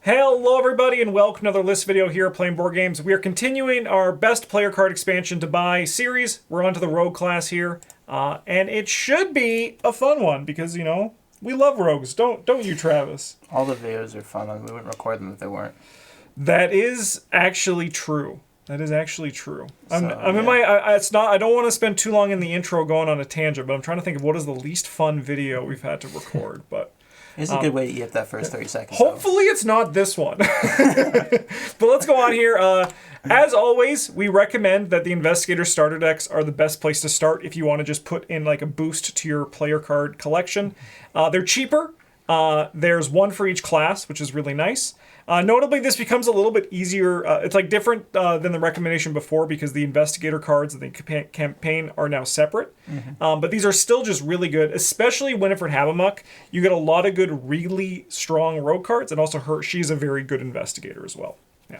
Hello everybody and welcome to another list video here at Playing Board Games. We are continuing our best player card expansion to buy series. We're onto the Rogue class here. And it should be a fun one because, you know, we love rogues. Don't you, Travis? All the videos are fun. We wouldn't record them if they weren't. That is actually true. That is actually true. I don't want to spend too long in the intro going on a tangent, but I'm trying to think of what is the least fun video we've had to record, but it's a good way to eat up that first 30 seconds. Hopefully it's not this one. But let's go on here. As always, we recommend that the Investigator starter decks are the best place to start if you want to just put in like a boost to your player card collection. They're cheaper. There's one for each class, which is really nice. Notably, this becomes a little bit easier. It's like different than the recommendation before because the Investigator cards and the campaign are now separate. But these are still just really good, especially Winifred Habamuck. You get a lot of good, really strong rogue cards, and also she's a very good investigator as well. Yeah.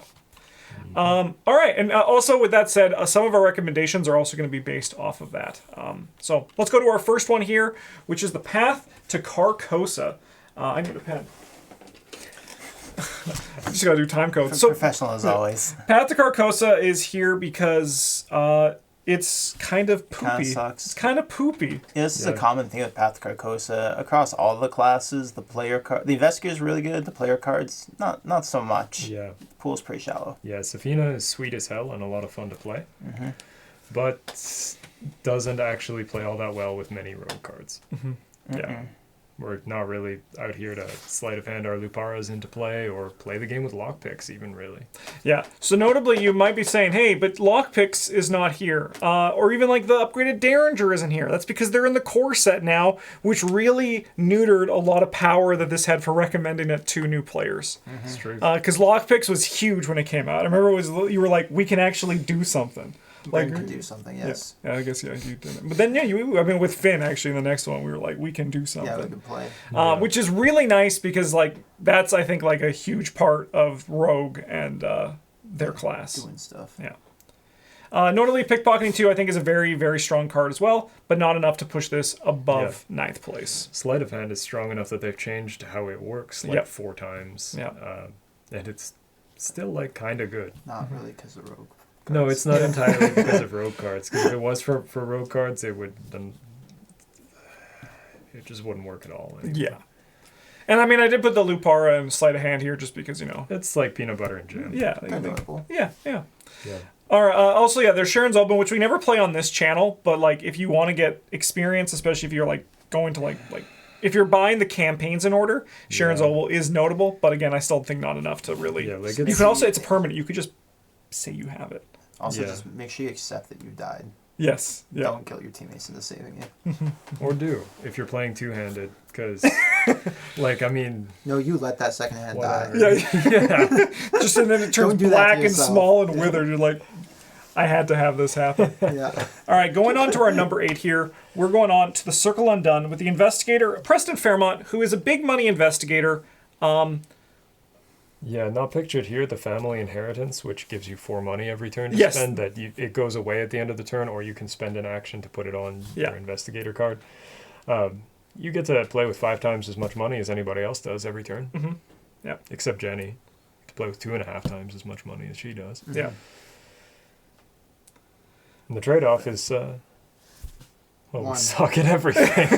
All right, and also with that said, some of our recommendations are also going to be based off of that. So let's go to our first one here, which is the Path to Carcosa. I need a pen. Just gotta do time codes. So professional as always. Path to Carcosa is here because it's kind of poopy. Kinda sucks. It's kind of poopy. Yeah, this is a common thing with Path to Carcosa across all the classes. The investigator is really good. The player cards, not so much. Yeah, the pool's pretty shallow. Yeah, Safina is sweet as hell and a lot of fun to play, but doesn't actually play all that well with many rogue cards. Yeah. We're not really out here to sleight of hand our Luparas into play or play the game with lockpicks even, really. Yeah, so notably you might be saying, hey, but lockpicks is not here. Or even like the upgraded Derringer isn't here. That's because they're in the core set now, which really neutered a lot of power that this had for recommending it to new players. That's true. Because lockpicks was huge when it came out. I remember you were like, we can actually do something. Like, we can do something, yes. Yeah, I guess, yeah, you didn't. But then, yeah, with Finn, actually, in the next one, we were like, we can do something. Yeah, we can play. Which is really nice because, like, that's, I think, like, a huge part of Rogue and their class. Doing stuff. Yeah. Notably, Pickpocketing 2, I think, is a very, very strong card as well, but not enough to push this above 9th place. Sleight of Hand is strong enough that they've changed how it works, like, 4 times. Yeah. And it's still, like, kind of good. Not really because of Rogue. No, it's not entirely because of rogue cards. Because if it was for rogue cards, it just wouldn't work at all anymore. Yeah. And I mean, I did put the Lupara and Sleight of Hand here just because, you know. It's like peanut butter and jam. Yeah. Yeah. All right. Also, yeah, there's Sharon's Open, which we never play on this channel. But, like, if you want to get experience, especially if you're, like, going to, like if you're buying the campaigns in order, Sharon's Oval is notable. But, again, I still think not enough to really. Yeah, like you can also, it's permanent. You could just say you have it. Also, just make sure you accept that you died. Yes. Yeah. Don't kill your teammates into saving you. Or do, if you're playing two-handed, because, like, I mean... No, you let that second hand die. Yeah. Just, and then it turns black and small and withered. You're like, I had to have this happen. Yeah. All right, going on to our number 8 here. We're going on to the Circle Undone with the Investigator, Preston Fairmont, who is a big money investigator. Yeah, not pictured here, the family inheritance, which gives you 4 money every turn to spend. It goes away at the end of the turn, or you can spend an action to put it on your investigator card. You get to play with 5 times as much money as anybody else does every turn. Yeah, except Jenny, to play with 2.5 times as much money as she does. Yeah. And the trade-off is, we suck at everything.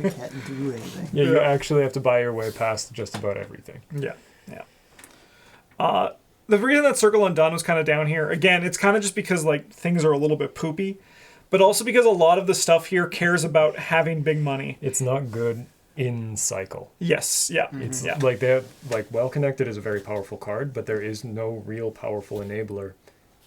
We can't do anything. Yeah, you actually have to buy your way past just about everything. Yeah. The reason that Circle Undone was kind of down here, again, it's kind of just because, like, things are a little bit poopy, but also because a lot of the stuff here cares about having big money. It's not good in cycle. Yes, yeah. It's like, Well Connected is a very powerful card, but there is no real powerful enabler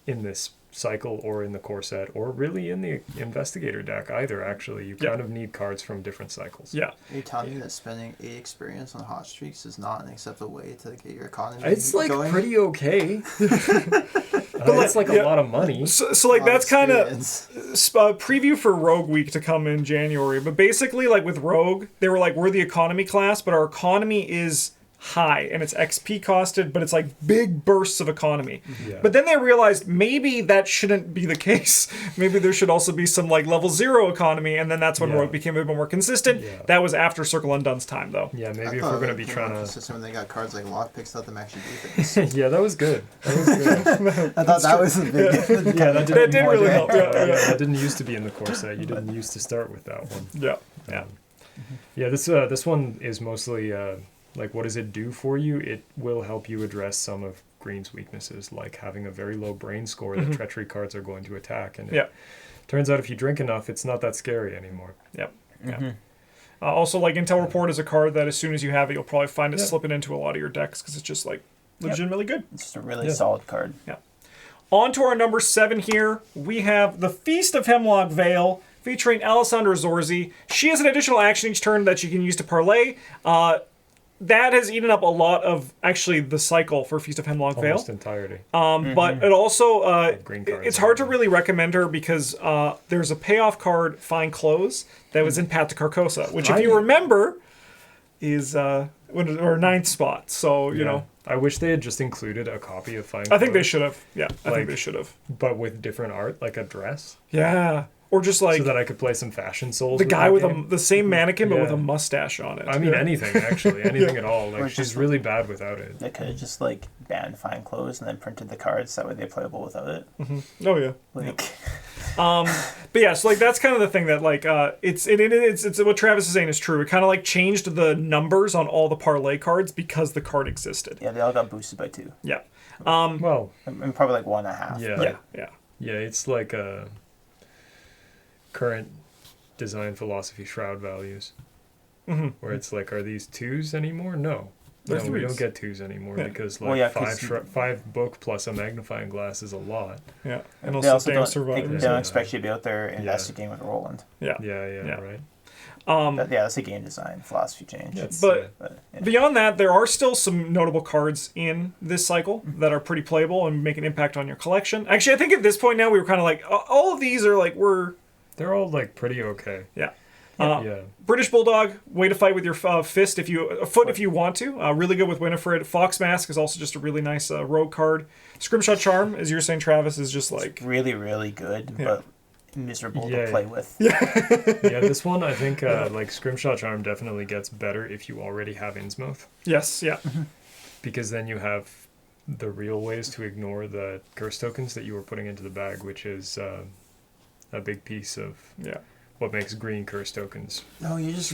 in this cycle or in the core set or really in the investigator deck either. Actually, you kind of need cards from different cycles. Yeah. Are you telling me that spending 8 experience on hot streaks is not an acceptable way to get your economy it's like going? Pretty okay. It's like a lot of money. So like that's kind of preview for Rogue Week to come in January. But basically, like with Rogue, they were like, we're the economy class, but our economy is high and it's XP costed, but it's like big bursts of economy. Yeah. But then they realized maybe that shouldn't be the case. Maybe there should also be some like level 0 economy, and then that's when Yeah. Rogue became a bit more consistent. Yeah. That was after Circle Undone's time, though. Yeah, I maybe if thought we're going to it be became trying more to... consistent when they got cards like lockpicks, let them actually do things. Yeah, that was good. That was good. I thought that was the big. Yeah, that That did really help. Yeah, Yeah, yeah. that didn't used to be in the core set. You didn't used to start with that one. Yeah. Yeah. Yeah, this one is mostly like, what does it do for you? It will help you address some of Green's weaknesses, like having a very low brain score that treachery cards are going to attack. And Yeah. turns out if you drink enough, it's not that scary anymore. Yep. Yeah. Also, like Intel Report is a card that as soon as you have it, you'll probably find it Yeah. slipping into a lot of your decks because it's just like legitimately good. It's just a really Yeah. solid card. On to our number 7 here. We have the Feast of Hemlock Vale featuring Alessandra Zorzi. She has an additional action each turn that she can use to parlay. That has eaten up a lot of actually the cycle for Feast of Hemlock Vale. Almost entirety. But it also Green cards. it's hard to really recommend her because there's a payoff card, Fine Clothes, that was in Path to Carcosa, which if you remember is or 9th spot. So you know, I wish they had just included a copy of Fine I think they Clothes, should have. Yeah, I think Like- they should have. but with different art, like a dress, Yeah, or just like so that I could play some fashion souls. the guy with game. the same mannequin but with Yeah. a mustache on it. I mean, Yeah. anything actually, anything at all. Like Or she's just really bad without it. They could have just like banned Fine Clothes and then printed the cards that way they're playable without it. Oh yeah. Like, But yeah, so like that's kind of the thing that like it's what Travis is saying is true. It kind of like changed the numbers on all the parlay cards because the card existed. yeah, they all got boosted by 2. Yeah. Well, And probably like 1.5. yeah, Yeah. Yeah. yeah. It's like a current design philosophy shroud values, where it's like, are these 2s anymore? No. They're No, we 3s. don't get 2s anymore Yeah. because like Well, yeah, five 'cause- five book plus a magnifying glass is a lot. Yeah. And They also also damn don't, they survivors. don't expect you to be out there investigating with Roland. Yeah. Yeah, Yeah. right. But yeah, that's a game design philosophy change. That's, But yeah. beyond that, there are still some notable cards in this cycle that are pretty playable and make an impact on your collection. Actually, I think at this point now we were kind of like all of these are like they're all like pretty okay. yeah. Yeah. British Bulldog, way to fight with your foot if you want to. Really good with Winifred. Fox Mask is also just a really nice rogue card. Scrimshot Charm, as you were saying, Travis, is just like really, really good, but miserable Yeah. to play with. Yeah, this one I think like Scrimshot Charm definitely gets better if you already have Innsmouth, yes, yeah, because then you have the real ways to ignore the curse tokens that you were putting into the bag, which is a big piece of yeah. what makes green curse tokens. No, you just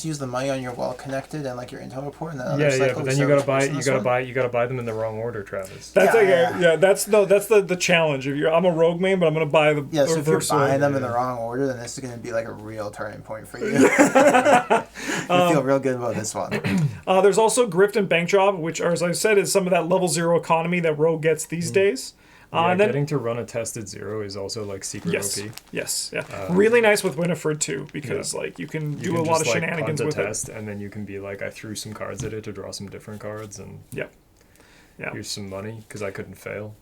use the money on your wall connected and like your intel report and then other Yeah, cycle but then is you there gotta buy in this one? you gotta buy them in the wrong order, Travis. That's Yeah, like yeah. that's the challenge. If I'm a rogue main, but I'm gonna buy the Yeah, so if you're reverse buying order. them in the wrong order, then this is going to be like a real turning point for you. I feel real good about this one. There's also Grift and Bank Job, which, as I said, is some of that level 0 economy that rogue gets these days. Yeah, and then getting to run a tested 0 is also like secret yes, OP. yes, yeah, really nice with Winifred too because like you can You do can a lot just, of like, shenanigans punt with a it. test, and then you can be like, I threw some cards at it to draw some different cards, and Yeah. here's some money because I couldn't fail.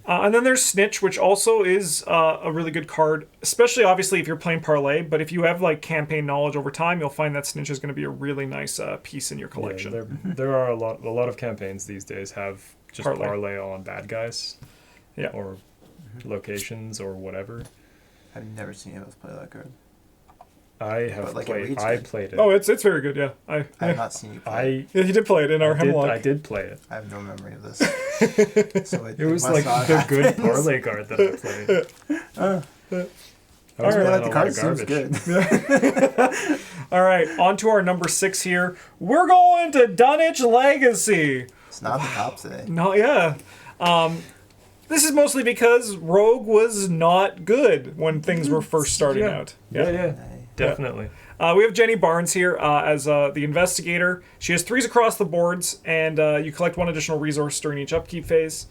And then there's Snitch, which also is a really good card, especially obviously if you're playing Parlay. But if you have like campaign knowledge over time, you'll find that Snitch is going to be a really nice piece in your collection. Yeah, there are a lot of campaigns these days have just Parlay. parlay on bad guys, Yeah. or locations or whatever. I've never seen anyone else play that card. I have But, like, it played. reads I good. played it. Oh, it's very good. Yeah, I have not seen you play. I yeah, he did play it in our Hemlock. I did play it. I have no memory of this. So It was must like not the happen. good parlay card that I played. I was Alright. playing Like a the lot card of seems garbage. good. All right, on to our number 6 here. We're going to Dunwich Legacy. It's not the top today. No, yeah. This is mostly because Rogue was not good when things were first starting out. Yeah, definitely. We have Jenny Barnes here as the investigator. She has 3s across the boards, and you collect 1 additional resource during each upkeep phase.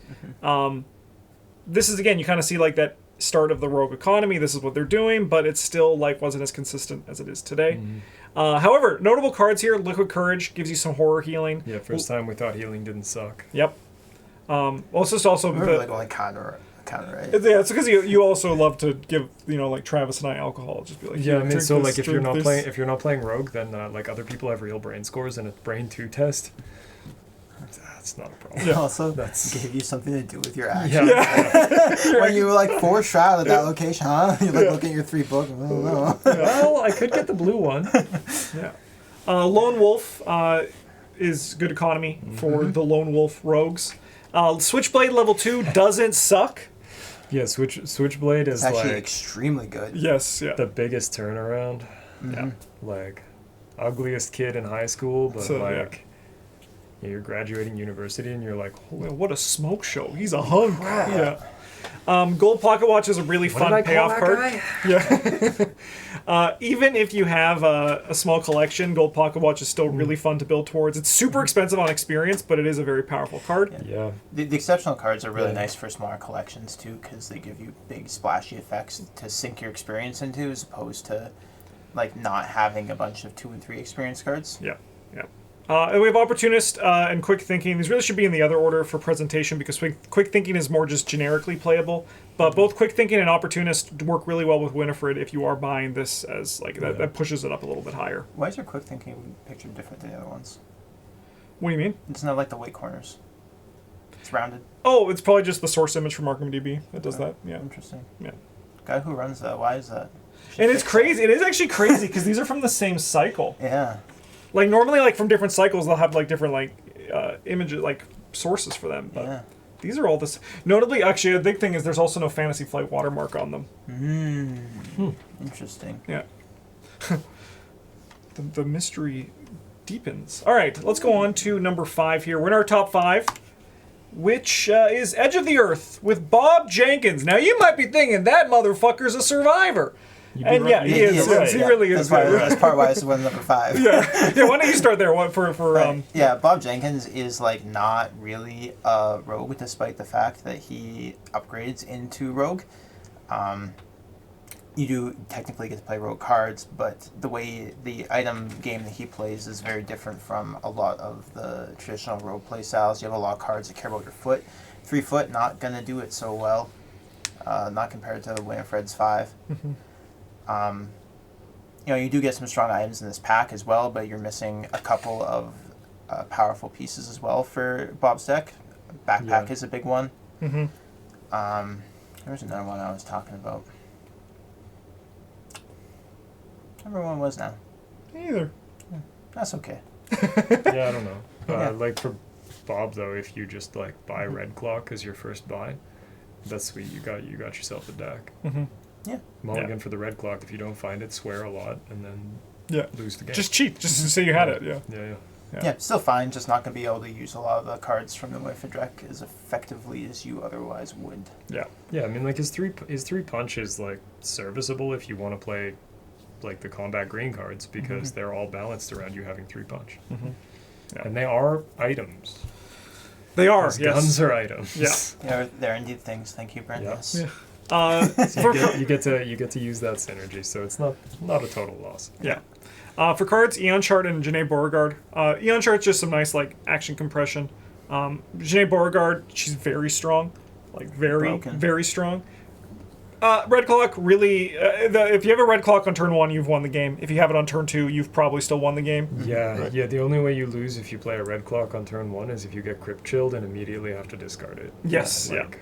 This is, again, you kind of see like that start of the Rogue economy. This is what they're doing, but it still like wasn't as consistent as it is today. However, notable cards here. Liquid Courage gives you some horror healing. Yeah, first time we thought healing didn't suck. Yep. Well, it's just also We're the, like only counter counter, right? Yeah, it's because you also love to give like Travis and I alcohol. Just be like, Yeah, I "Here, mean, drink so this, like if you're drink not this." playing Rogue, then like other people have real brain scores and a brain 2 test. That's not a problem. Yeah. Also, That's- give you something to do with your actions. Yeah. When you were like 4 shroud at that location, huh? You like look at your 3 book. I don't know. Well, I could get the blue one. Yeah. Lone Wolf is good economy for the Lone Wolf rogues. Switchblade level 2 doesn't suck. Yeah, Switchblade is It's actually like extremely good. Yes, yeah. the biggest turnaround. Yeah. Like ugliest kid in high school, but So, yeah. like you're graduating university and you're like, holy Well, what a smoke show. He's a hunk. Yeah. Gold Pocket Watch is a really fun payoff card. Yeah. Even if you have a small collection, Gold Pocket Watch is still really fun to build towards. It's super expensive on experience, but it is a very powerful card. Yeah. The exceptional cards are really Yeah. nice for smaller collections too, because they give you big splashy effects to sink your experience into, as opposed to like not having a bunch of 2 and 3 experience cards. Yeah, yeah. And we have Opportunist and Quick Thinking. These really should be in the other order for presentation because Quick Thinking is more just generically playable. But both Quick Thinking and Opportunist work really well with Winifred if you are buying this as like that pushes it up a little bit higher. Why is your quick thinking picture different than the other ones? What do you mean? It's not like the white corners. It's rounded. Oh, it's probably just the source image from ArkhamDB that does that. Yeah. Interesting. Yeah. Guy who runs that, why is that? And it's crazy. It is actually crazy because these are from the same cycle. Yeah. Like normally, like from different cycles, they'll have like different like images, like sources for them. But Yeah. these are all this. Notably, actually, a big thing is there's also no Fantasy Flight watermark on them. Interesting. Yeah. the mystery deepens. All right, let's go on to number 5 here. We're in our top 5, which is Edge of the Earth with Bob Jenkins. Now, you might be thinking that motherfucker's a survivor. And yeah, he is. He really is. That's part why this was number 5. Yeah. Yeah. Why don't you start there? What for? Yeah, Bob Jenkins is like not really a rogue, despite the fact that he upgrades into rogue. You do technically get to play rogue cards, but the way the item game that he plays is very different from a lot of the traditional rogue play styles. You have a lot of cards that care about your foot. 3 foot, not gonna do it so well. Not compared to Winifred's 5. You do get some strong items in this pack as well, but you're missing a couple of powerful pieces as well for Bob's deck. Backpack is a big one. Mm-hmm. There's another one I was talking about. I don't remember what it was now. Me either. That's okay. Yeah, I don't know. Yeah. Like for Bob though, if you just like buy Red Clock as your first buy, that's sweet. You got yourself a deck. Mm-hmm. Yeah. Mulligan for the Red Clock. If you don't find it, swear a lot and then Yeah. lose the game. Just cheat. Just to say you had it. Yeah. Yeah. Yeah, still fine, just not going to be able to use a lot of the cards from the Winifred deck as effectively as you otherwise would. Yeah. Yeah, I mean, like his three punch is like serviceable if you want to play like the combat green cards because they're all balanced around you having 3 punch, Yeah. and they are items. They are. Those Yes. guns are items. Yeah. They're indeed things. Thank you, Brent. Yeah. Yes. Yeah. So you get to use that synergy, so it's not a total loss. Yeah. For cards, Eon Chart and Janae Beauregard. Eon Chart's just some nice like action compression. Janae Beauregard, she's very strong, like Broken. very strong. Red Clock really. If you have a Red Clock on turn 1, you've won the game. If you have it on turn 2, you've probably still won the game. Yeah, yeah. The only way you lose if you play a Red Clock on turn 1 is if you get Crypt Chilled and immediately have to discard it. Yes. Yeah. Like,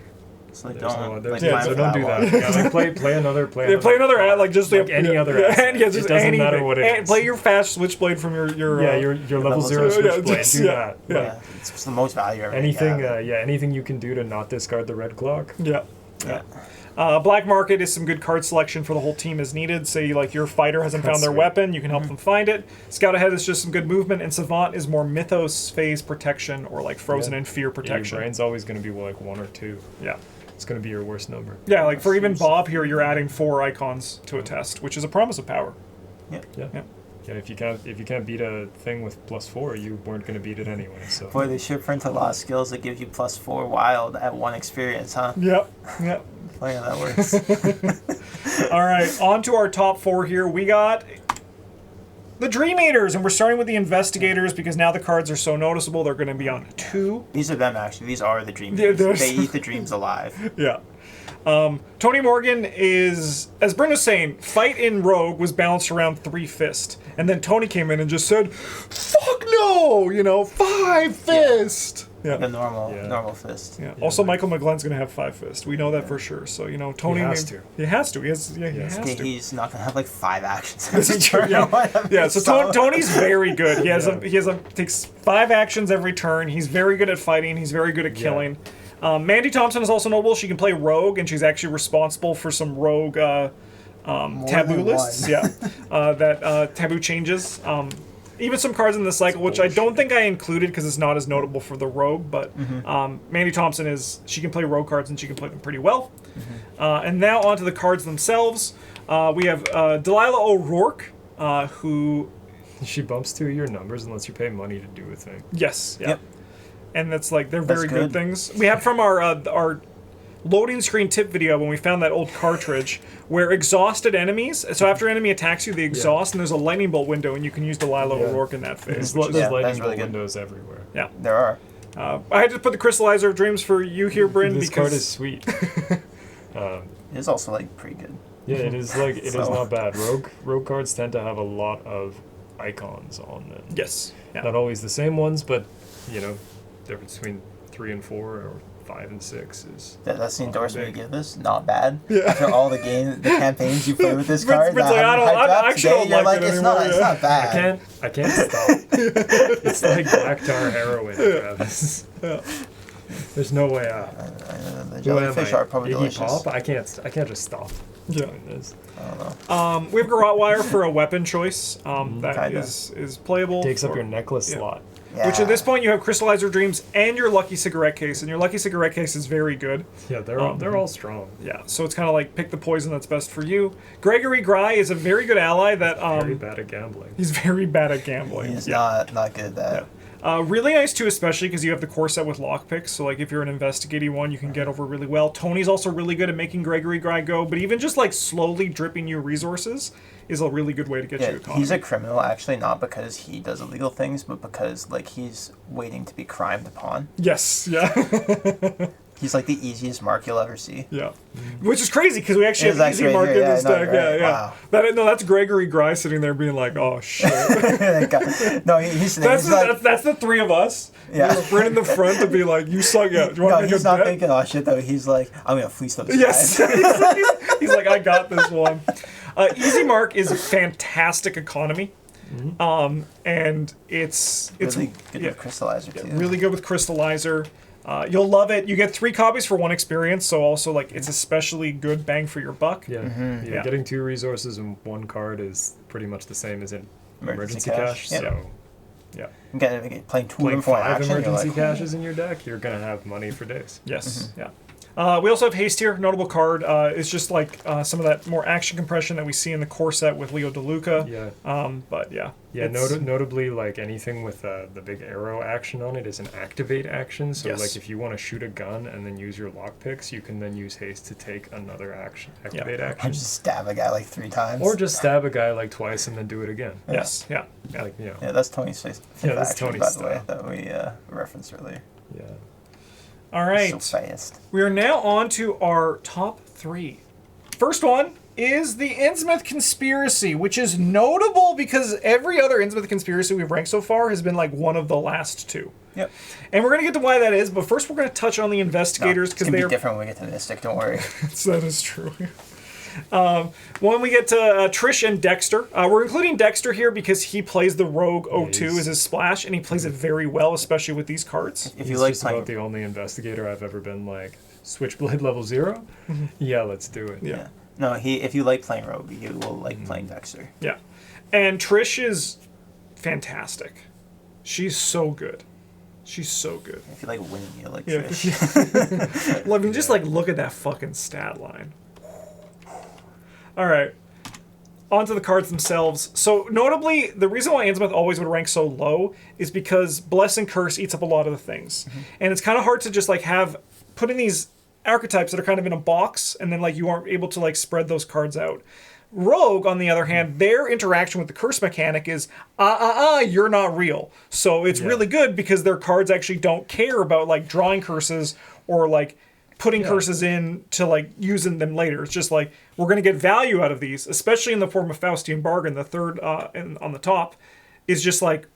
It's like, there's don't, no other. like, Yeah, time so for don't do one. that. Yeah, like play another. Yeah, play another ad like just like any other asset. Yeah, just it doesn't anything. matter what it And is. play your fast Switchblade from your your level 0 zero. Switchblade. just- Do yeah, that. yeah. Like, It's the most value ever. anything. Anything you can do to not discard the Red Clock. Yeah. Black Market is some good card selection for the whole team as needed. Say like your fighter hasn't found That's their right. weapon, you can help them find it. Scout Ahead is just some good movement, and Savant is more Mythos phase protection or like Frozen in Fear Yeah, your protection. brain's always going to be like 1 or 2. Yeah. It's going to be your worst number. Yeah, like for even Bob here, you're adding 4 icons to a test, which is a promise of power. Yeah. Yeah. Yeah, if you can't beat a thing with +4, you weren't going to beat it anyway. So Boy, they should print a lot of skills that give you +4 wild at 1 experience, huh? Yep. Yep. Funny how that works. All right, on to our top 4 here. We got the Dream Eaters, and we're starting with the Investigators because now the cards are so noticeable. They're going to be on 2. These are them, actually. These are the Dream Yeah, Eaters. They eat the dreams alive. Yeah. Tony Morgan is, as Bryn was saying, fight in Rogue was balanced around 3 fist. And then Tony came in and just said, fuck no! 5 fist! Yeah. The normal fist. Yeah. Also, Michael McGlynn's going to have 5 fist. We know that for sure. So, Tony... He has to. He has to. He has to. He's not going to have like 5 actions. This is true, yeah. So Tony's very good. He takes 5 actions every turn. He's very good at fighting. He's very good at killing. Mandy Thompson is also notable. She can play Rogue, and she's actually responsible for some Rogue taboo lists. Yeah, that taboo changes. Even some cards in the cycle, which I don't think I included because it's not as notable for the Rogue. But Mandy Thompson she can play Rogue cards, and she can play them pretty well. And now onto the cards themselves. We have Delilah O'Rourke, who... She bumps 2 of your numbers and lets you pay money to do a thing. Yes. Yeah. Yep. And they're very good things. We have from our loading screen tip video when we found that old cartridge where exhausted enemies. So after an enemy attacks you, they exhaust, and there's a lightning bolt window, and you can use Delilah O'Rourke in that phase. There's lightning bolt really windows everywhere. Yeah, there are. I had to put the Crystallizer of Dreams for you here, Bryn, This because card is sweet. It's also like pretty good. Yeah, it is is not bad. Rogue cards tend to have a lot of icons on them. Yes. Yeah. Not always the same ones, but difference between 3 and 4 or 5 and 6 is... That's the endorsement you give this? Not bad? Yeah. After all the campaigns you play with this card? Bryn's like, I actually don't like it anymore. It's not bad. I can't stop. It's like black tar heroin, Travis. Yeah. There's no way out. The jellyfish are probably Iggy delicious. Pop? I can't just stop doing this. I don't know. We have Garrottwire for a weapon choice. That is playable. Takes up your necklace slot. Yeah. Which at this point you have Crystallizer Dreams and your Lucky Cigarette Case, and your Lucky Cigarette Case is very good. Yeah, they're all strong. Yeah, so it's kind of like pick the poison that's best for you. Gregory Gry is a very good ally that Very bad at gambling. he's very bad at gambling. He's not good at that. Really nice too, especially because you have the core set with lockpicks. So like if you're an investigating one, you can get over really well. Tony's also really good at making Gregory Gry go, but even just like slowly dripping you resources is a really good way to get you economy. He's a criminal actually, not because he does illegal things, but because like he's waiting to be crimed upon. Yes, yeah. He's like the easiest mark you'll ever see. Yeah, which is crazy because we actually have easy mark in this deck. Yeah. That's Gregory Gry sitting there being like, "Oh shit." No, he's that's the 3 of us. Yeah, Bryn in the front to be like, "You suck." Yeah, do you want to make he's a not bet? thinking, "Oh shit," though. He's like, "I'm gonna fleece those Yes, guys." he's like, "I got this one." Easy Mark is a fantastic economy. And it's really good with Crystallizer too. Really good with Crystallizer. You'll love it. You get 3 copies for 1 experience, so also like it's especially good bang for your buck. Yeah, getting 2 resources and 1 card is pretty much the same as in emergency cash. Yep. So, yeah, playing 2 playing of 4 5 action, emergency caches in your deck, you're gonna have money for days. Yes. Yeah. We also have Haste here, notable card. It's just like some of that more action compression that we see in the core set with Leo DeLuca. Yeah. But yeah. Yeah, notably, like anything with the big arrow action on it is an activate action. So, like if you want to shoot a gun and then use your lockpicks, you can then use haste to take another activate Or action. just stab a guy like 3 times. Or just stab a guy like twice and then do it again. Yes. Yeah. Like, Yeah, that's Tony's face. that's action, Tony's by the style. way, that we referenced earlier. Yeah. All right. So fast. We are now on to our top 3. First one is the Innsmouth Conspiracy, which is notable because every other Innsmouth Conspiracy we've ranked so far has been like one of the last 2. Yep. And we're going to get to why that is, but first we're going to touch on the Investigators because they're they're different when we get to Mystic, don't worry. That is true. When we get to Trish and Dexter, we're including Dexter here because he plays the Rogue O2 as his splash, and he plays it very well, especially with these cards. If you He's like just playing about the only investigator I've ever been like, Switchblade level 0? Yeah, let's do it. Yeah. No, if you like playing Rogue, you will like playing Dexter. Yeah. And Trish is fantastic. She's so good. She's so good. If you like winning, you like Yeah. Trish. Well, I mean, just like look at that fucking stat line. All right. On to the cards themselves. So notably, the reason why Innsmouth always would rank so low is because Bless and Curse eats up a lot of the things. And it's kind of hard to just like put in these archetypes that are kind of in a box and then like you aren't able to like spread those cards out. Rogue, on the other hand, their interaction with the curse mechanic is, you're not real. So it's really good because their cards actually don't care about like drawing curses or like putting curses in to like using them later. It's just like, we're going to get value out of these, especially in the form of Faustian Bargain. The third on the top is just like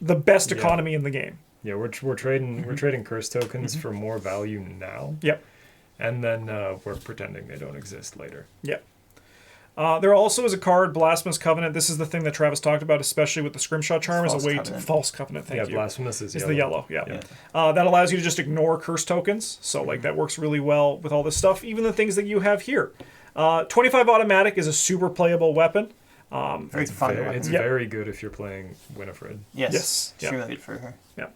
the best economy in the game. Yeah, we're trading curse tokens for more value now. Yep. And then we're pretending they don't exist later. Yep. There also is a card, Blasphemous Covenant. This is the thing that Travis talked about, especially with the Scrimshaw Charm, as a way to False Covenant. Thank you. Blasphemous is yellow. The yellow. Yeah. That allows you to just ignore curse tokens. So like that works really well with all this stuff. Even the things that you have here. 25 automatic is a super playable weapon. Very fun. It's very good if you're playing Winifred. Yes. Extremely good for her. Yeah.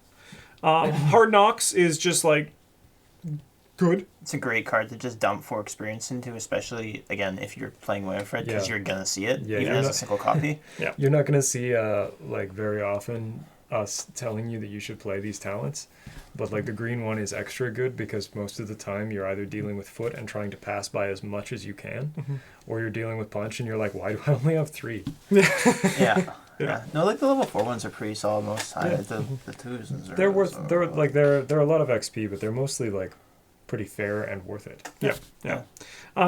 Hard Knocks is just like good. It's a great card to just dump 4 experience into, especially, again, if you're playing Winifred, because you're going to see it, even as a single copy. You're not going to see, like, very often us telling you that you should play these talents. But, like, the green one is extra good because most of the time you're either dealing with foot and trying to pass by as much as you can, or you're dealing with punch and you're like, why do I only have 3? Yeah. No, like the level 4 ones are pretty solid most of the time. The 2s are... They're a lot of XP, but they're mostly, like, pretty fair and worth it. Yeah.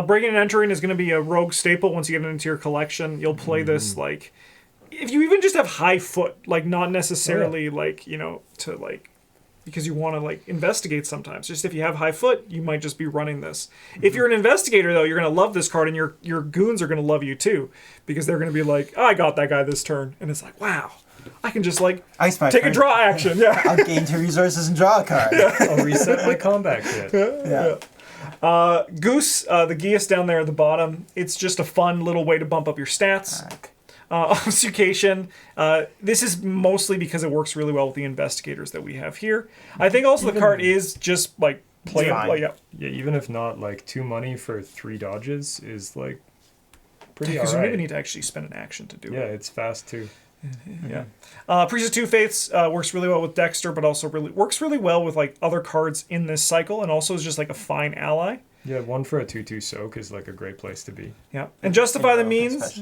Breaking and Entering is going to be a rogue staple once you get it into your collection. You'll play this, like, if you even just have high foot, like, not necessarily, like, you know, to, like, because you want to, like, investigate sometimes. Just if you have high foot, you might just be running this. If you're an investigator, though, you're going to love this card, and your goons are going to love you, too, because they're going to be like, I got that guy this turn. And it's like, wow. I can just, like, take a draw action. Yeah. I'll gain 2 resources and draw a card. I'll reset my combat kit. Goose, the Geas down there at the bottom, it's just a fun little way to bump up your stats. Obfuscation, this is mostly because it works really well with the investigators that we have here. I think also the card is just, like, playable. Yeah, even if not, like, 2 money for 3 dodges is, like, pretty alright. Because you don't even need to actually spend an action to do it. Yeah, it's fast, too. Priest of Two Faiths works really well with Dexter, but also works really well with like other cards in this cycle, and also is just like a fine ally. Yeah, 1 for a 2/2 soak is like a great place to be. Yeah, and Justify the Means.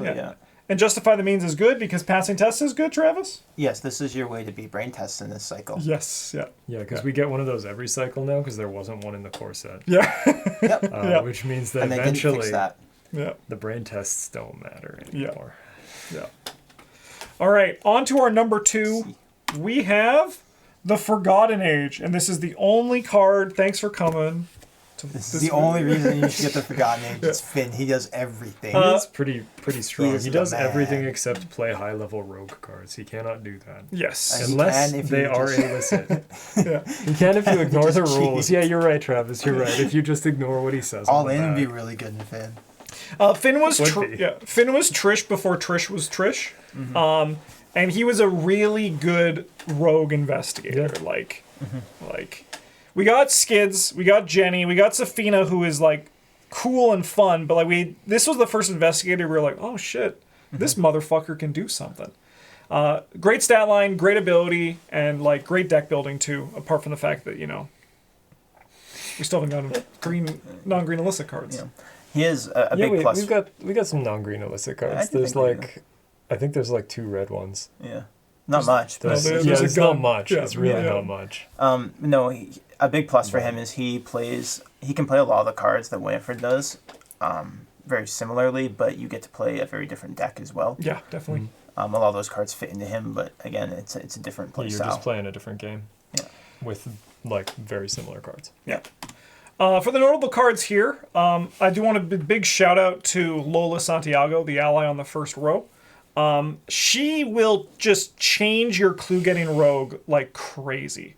And Justify the Means is good because Passing Tests is good, Travis. Yes, this is your way to beat brain tests in this cycle. Yes, yeah, because we get one of those every cycle now because there wasn't one in the core set. Which means that eventually the brain tests don't matter anymore. Yeah. All right, on to our number 2. We have the Forgotten Age, and this is the only card. Thanks for coming. This is the only reason you should get the Forgotten Age. It's Finn. He does everything. He's pretty strong. He does everything except play high-level rogue cards. He cannot do that. Yes. Unless they are illicit. He can if you ignore the rules. Yeah, you're right, Travis. You're right. If you just ignore what he says. All in would be really good in Finn. Finn was Trish before Trish was Trish. And he was a really good rogue investigator. Like we got Skids, we got Jenny, we got Safina, who is like cool and fun, but like this was the first investigator we were like, oh shit, this motherfucker can do something. Great stat line, great ability, and like great deck building too, apart from the fact that, you know, we still haven't gotten non-green illicit cards. Yeah. He is a big plus. We got some non-green illicit cards. There's I think there's like 2 red ones. Yeah. Not much. It's not much. It's really not much. A big plus for him is he can play a lot of the cards that Winifred does, very similarly, but you get to play a very different deck as well. Yeah, definitely. A lot of those cards fit into him, but again, it's a different play style. You're just playing a different game. Yeah. With like very similar cards. Yeah. For the notable cards here, I do want a big shout out to Lola Santiago, the ally on the first row. She will just change your clue getting rogue like crazy.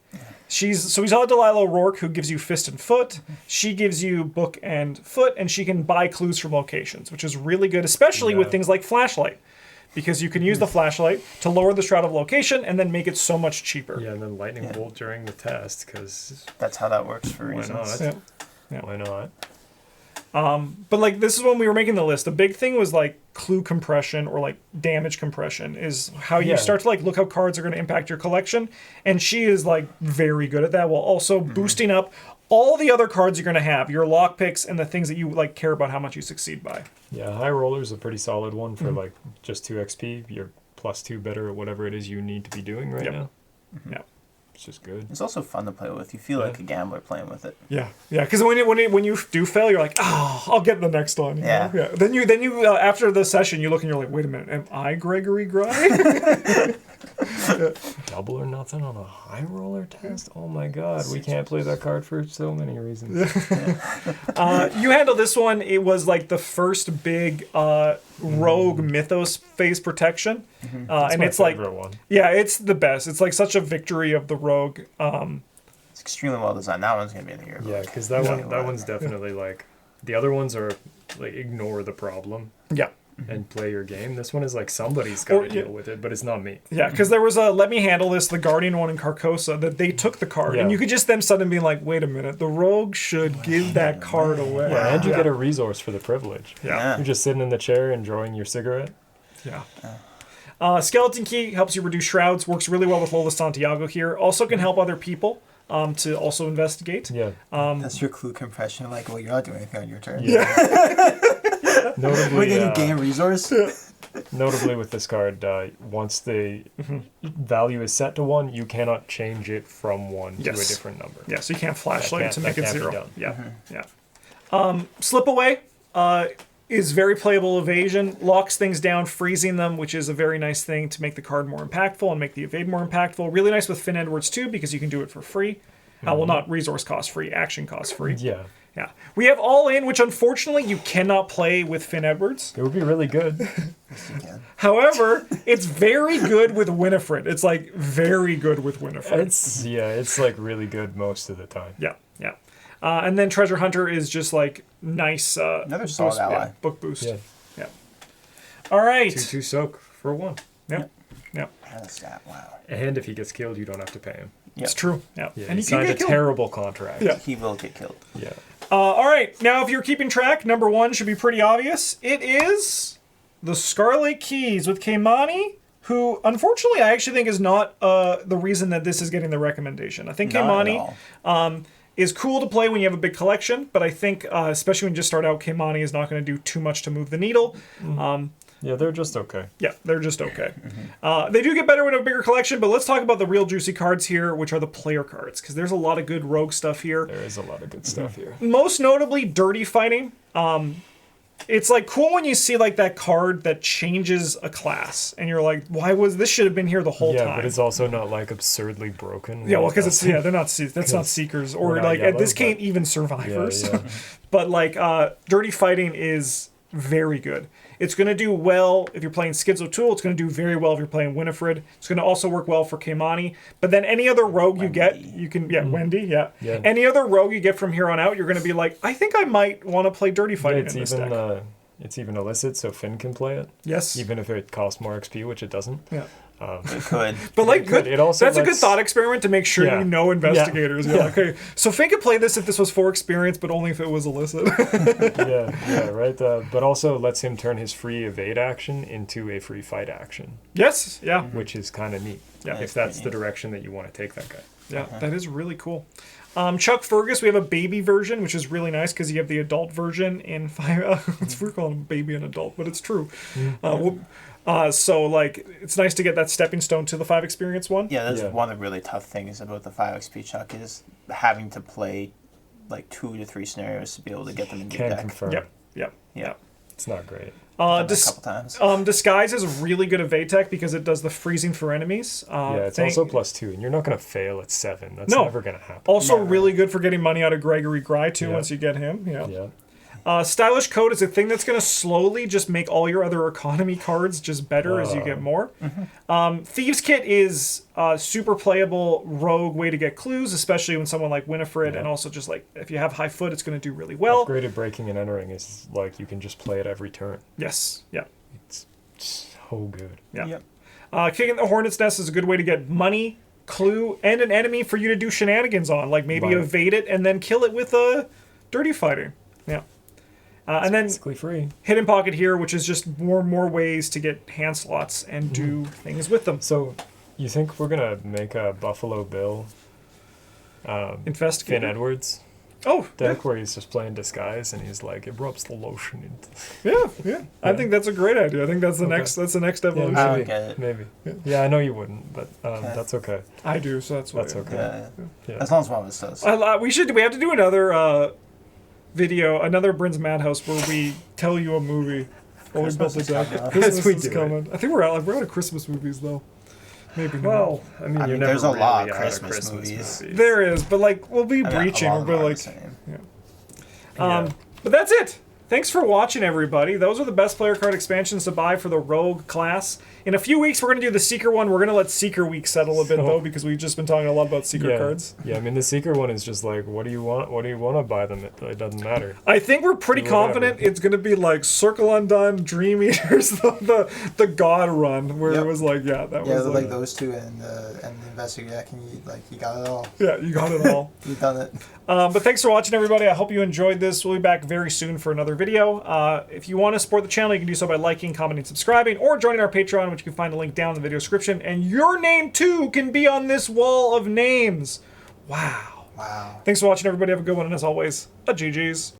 We saw Delilah O'Rourke, who gives you fist and foot. She gives you book and foot, and she can buy clues from locations, which is really good, especially with things like flashlight, because you can use the flashlight to lower the shroud of location and then make it so much cheaper. Yeah, and then lightning bolt during the test, because that's how that works for reasons. Why not? But like this is when we were making the list. The big thing was like clue compression or like damage compression is how you start to like look how cards are going to impact your collection, and she is like very good at that while also boosting up all the other cards you're going to have, your lockpicks and the things that you like care about how much you succeed by. Yeah, High Roller's a pretty solid one for like just 2 XP. You're +2 better at whatever it is you need to be doing right now. Yeah. It's just good. It's also fun to play with. You feel like a gambler playing with it. Yeah, because when you do fail, you're like, oh, I'll get the next one. You Yeah. know? Then you after the session, you look and you're like, wait a minute, am I Gregory Gry? Double or nothing on a High Roller test? Oh my god, we can't play that card for so many reasons. You handle this one. It was like the first big rogue mythos phase protection, and my it's like, favorite one. yeah, it's the best. It's like such a victory of the rogue. It's extremely well designed. That one's going to be in the yearbook. Yeah, because that one's definitely like, the other ones are like ignore the problem Yeah. and play your game. This one is like somebody's got to deal with it, but it's not me. Yeah, because there was a Let Me Handle This, the Guardian one in Carcosa, that they took the card. And Yeah. you could just them suddenly being like, wait a minute, the rogue should give that card away. Yeah, and you get a resource for the privilege. Yeah. You're just sitting in the chair enjoying your cigarette. Yeah. Skeleton Key helps you reduce shrouds, works really well with Lola Santiago here. Also can help other people to also investigate. Yeah. That's your clue compression. Like, well, you're not doing anything on your turn. Notably, We're getting game resource. notably with this card, once the value is set to 1, you cannot change it from 1 to a Yes. different number. Yeah, so you can't flashlight to make that it can't be 0. done. Yeah. Slip Away is very playable evasion, locks things down, freezing them, which is a very nice thing to make the card more impactful and make the evade more impactful. Really nice with Finn Edwards too, because you can do it for free. Well, not resource cost free, action cost free. Yeah. Yeah. We have All In, which unfortunately you cannot play with Finn Edwards. It would be really good. Yes, you can. However, it's very good with Winifred. It's like very good with Winifred. It's like really good most of the time. Yeah. And then Treasure Hunter is just like nice. Another solid ally. Book boost. Yeah. All right. 2/2 soak for 1. Yep. That's that. Wow. And if he gets killed, you don't have to pay him. It's true. Yeah. Yeah, And he you can signed a get killed. terrible contract. Yeah. He will get killed. Yeah. All right. Now, if you're keeping track, number 1 should be pretty obvious. It is the Scarlet Keys with Keimani, who, unfortunately, I actually think is not the reason that this is getting the recommendation. I think Not at Keimani all. is cool to play when you have a big collection, but I think, especially when you just start out, Keimani is not going to do too much to move the needle. Yeah, they're just okay. Yeah, they're just okay. They do get better with a bigger collection, but let's talk about the real juicy cards here, which are the player cards, because there's a lot of good rogue stuff here. There is a lot of good stuff here. Most notably, Dirty Fighting. It's like cool when you see like that card that changes a class, and you're like, why was this should have been here the whole Yeah, time? but it's also not like absurdly broken. Yeah, well, because it's they're not that's not Seekers or we're not like yellow, this but- can't even Survivors. Yeah. But like Dirty Fighting is very good. It's going to do well if you're playing Schizo Tool. It's going to do very well if you're playing Winifred. It's going to also work well for Keimani. But then any other rogue you get, you can Wendy, yeah. Any other rogue you get from here on out, you're going to be like, I think I might want to play Dirty Fighting in this deck. It's even illicit, so Finn can play it. Yes. Even if it costs more XP, which it doesn't. Yeah. It could. But like, good. It also that's a good lets- thought experiment to make sure Yeah. you know investigators. You're Yeah. like, okay, so Finn could play this if this was for experience, but only if it was illicit. Yeah, right. But also lets him turn his free evade action into a free fight action, Yes. Yeah. which is kind of neat. Yeah. If that's the direction that you want to take that guy. Yeah. That is really cool. Chuck Fergus, we have a baby version, which is really nice because you have the adult version in 5. It's weird calling him baby and adult, but it's true. So like, it's nice to get that stepping stone to the 5 experience one. Yeah, that's Yeah. one of the really tough things about the 5 XP Chuck is having to play like 2 to 3 scenarios to be able to get them in your Can deck. confirm. Yep. Yeah. It's not great. Done that a couple times. Disguise is really good at Vatek because it does the freezing for enemies. Yeah, it's also +2, and you're not going to fail at 7. That's No. never going to happen. Also Never. really good for getting money out of Gregory Gry too Yeah. once you get him. Yeah. Yeah. Stylish Code is a thing that's going to slowly just make all your other economy cards just better as you get more. Thieves Kit is a super playable rogue way to get clues, especially when someone like Winifred, and also just like if you have high foot, it's going to do really well. Upgraded breaking and entering is like you can just play it every turn. Yes. Yeah. It's so good. Yeah. Yep. Kicking the Hornet's Nest is a good way to get money, clue, and an enemy for you to do shenanigans on, like maybe Right. evade it and then kill it with a Dirty Fighting. Yeah. And then Basically free. Hidden Pocket here, which is just more ways to get hand slots and do things with them. So, you think we're gonna make a Buffalo Bill Finn Investigator. Edwards? Oh, deck where he's just playing disguise and he's like, it rubs the lotion into. yeah. I think that's a great idea. I think that's the next. That's the next evolution. I maybe. don't get it. Maybe. Yeah, I know you wouldn't, but that's okay. I do, so that's why. That's okay. Yeah. Yeah. As long as one of us does. We have to do another video, another Bryn's Madhouse, where we tell you a movie while we build the Christmas is deck. coming up. Christmas Yes, we is do. coming. I think we're out of Christmas movies though. Maybe not. Well, I mean, I you're mean, never there's a really lot of out Christmas movies. There is, but like we'll be I mean, breaching. a We'll lot be of them are like, the same. Yeah. but that's it. Thanks for watching, everybody. Those are the best player card expansions to buy for the Rogue class. In a few weeks, we're going to do the Seeker one. We're going to let Seeker Week settle a bit, though, because we've just been talking a lot about Seeker cards. Yeah, I mean, the Seeker one is just like, what do you want? What do you want to buy them? It doesn't matter. I think we're pretty Do whatever. confident it's going to be like Circle Undone, Dream Eaters, the God run, where Yep. it was like, that Yeah, was like those two and the Investigator deck, and you got it all. yeah, you got it all. You've done it. But thanks for watching, everybody. I hope you enjoyed this. We'll be back very soon for another video. If you want to support the channel, you can do so by liking, commenting, subscribing, or joining our Patreon, which you can find a link down in the video description. And your name, too, can be on this wall of names. Wow. Wow. Thanks for watching, everybody. Have a good one. And as always, a GG's.